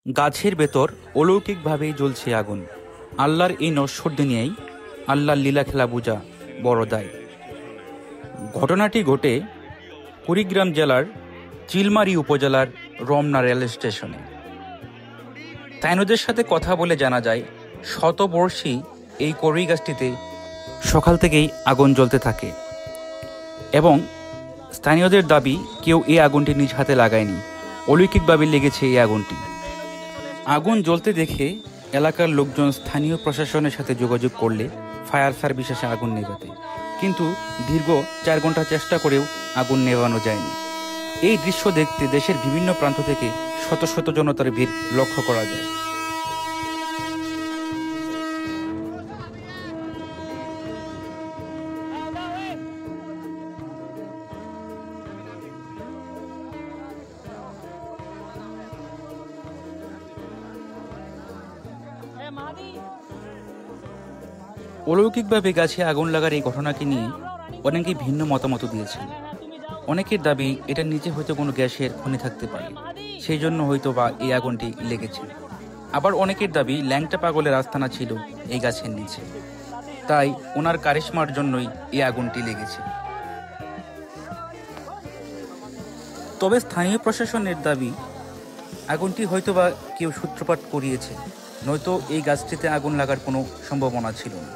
গাছের ভেতর অলৌকিকভাবেই জ্বলছে আগুন। আল্লাহর এই নশ্বর দুনিয়ায় আল্লাহর লীলা খেলা বোঝা বড় দায়। ঘটনাটি ঘটে কুড়িগ্রাম জেলার চিলমারী উপজেলার রমনা রেল স্টেশনে। স্থানীয়দের সাথে কথা বলে জানা যায়, শতবর্ষী এই কড়ই গাছটিতে সকাল থেকেই আগুন জ্বলতে থাকে এবং স্থানীয়দের দাবি কেউ এই আগুনটি নিজ হাতে লাগায়নি, অলৌকিকভাবে লেগেছে এই আগুনটি। আগুন জ্বলতে দেখে এলাকার লোকজন স্থানীয় প্রশাসনের সাথে যোগাযোগ করলে ফায়ার সার্ভিস আসে আগুন নেভাতে, কিন্তু দীর্ঘ 4 ঘন্টা চেষ্টা করেও আগুন নেভানো যায়নি। এই দৃশ্য দেখতে দেশের বিভিন্ন প্রান্ত থেকে শত শত জনতার ভিড় লক্ষ্য করা যায়। অলৌকিকভাবে গাছে আগুন লাগার এই ঘটনাকে নিয়ে অনেকেই ভিন্ন মতামত দিয়েছেন। অনেকের দাবি এটা নিচে হয়তো কোনো গ্যাসের খনি থাকতে পারে, সেই জন্য হয়তো বা এই আগুনটি লেগেছে। আবার অনেকের দাবি ল্যাংটা পাগলের আস্তানা ছিল এই গাছের নিচে, তাই ওনার কারিশমার জন্যই এই আগুনটি লেগেছে। তবে স্থানীয় প্রশাসনের দাবি আগুনটি হয়তো বা কেউ সূত্রপাত করিয়েছে, নয়তো এই গাছটিতে আগুন লাগার কোনো সম্ভাবনা ছিল না।